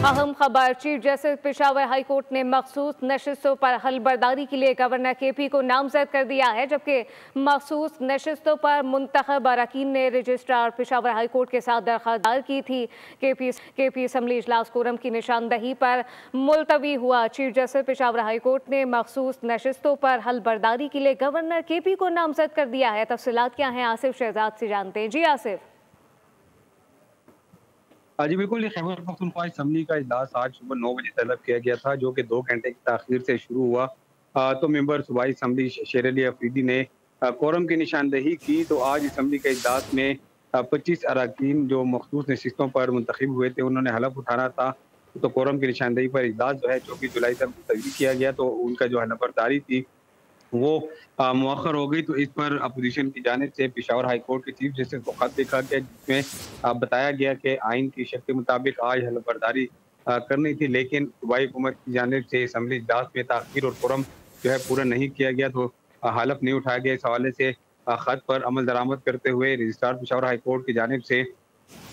अहम खबर, chief justice Peshawar high court ने मखसूस नशिस्तों पर हलबर्दारी के लिए गवर्नर केपी को नामजद कर दिया है, जबकि मखसूस नशिस्तों पर मुंतखब अरकान ने रजिस्ट्रार पेशावर हाई कोर्ट के साथ दरख्वास्त दायर की थी। केपी असम्बली इजलास कोरम की निशानदही पर मुलतवी हुआ। Chief justice Peshawar high court ने मखसूस नशिस्तों पर हलबर्दारी के लिए गवर्नर केपी को नामजद कर दिया है। तफसीलात क्या हैं, आसिफ शहजाद से जानते हैं। जी आसिफ। जी बिल्कुल, ये खैबर पख्तूनख्वा असम्बली का इजलास आज सुबह 9 बजे तलब किया गया था, जो कि 2 घंटे की ताखीर से शुरू हुआ। तो मेंबर सूबाई असम्बली शेर अली अफरीदी ने कोरम की निशानदही की। तो आज असम्बली के इजलास में 25 अरकान जो मखसूस नशिस्तों पर मुंतखब हुए थे, उन्होंने हलफ उठाना था। तो कोरम की निशानदही पर इजलास जो है 24 जुलाई तक मुलतवी किया गया। तो उनका जो हलफबरदारी थी वो मौखर हो गई। तो इस पर अपोजिशन की जानिब से पेशावर हाई कोर्ट के चीफ जस्टिस को खत लिखा गया, जिसमें बताया गया कि आइन की शर्त के मुताबिक आज हलफबरदारी करनी थी, लेकिन सूबाई हुकूमत की जानिब से असम्बली इजलास में ताख़ीर और कोरम जो है पूरा नहीं किया गया। तो हलफ नहीं उठाया गया। इस हवाले से खत पर अमल दरामद करते हुए रजिस्ट्रार पेशावर हाई कोर्ट की जानिब से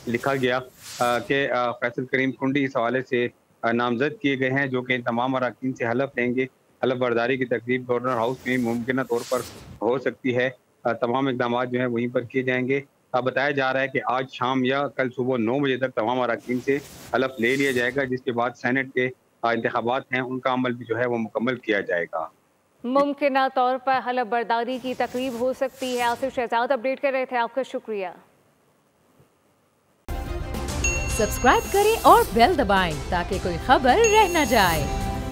लिखा गया कि फैसल करीम कुंडी इस हवाले से नामजद किए गए हैं, जो कि तमाम अरकान से हलफ लेंगे। हलफ बर्दारी की तकरीब गवर्नर हाउस में मुमकिन तौर पर हो सकती है। तमाम इकदाम जो हैं वहीं पर किए जाएंगे। बताया जा रहा है कि आज शाम या कल सुबह 9 बजे तक तमाम अरकान से हलफ ले लिया जाएगा, जिसके बाद सेनेट के इंतखाबात हैं उनका अमल भी जो है वो मुकम्मल किया जाएगा। मुमकिन तौर पर हलफ बर्दारी की तकरीब हो सकती है। आसिफ शहजाद अपडेट कर रहे थे, आपका शुक्रिया। सब्सक्राइब करें और बेल दबाएं ताकि कोई खबर रह न जाए।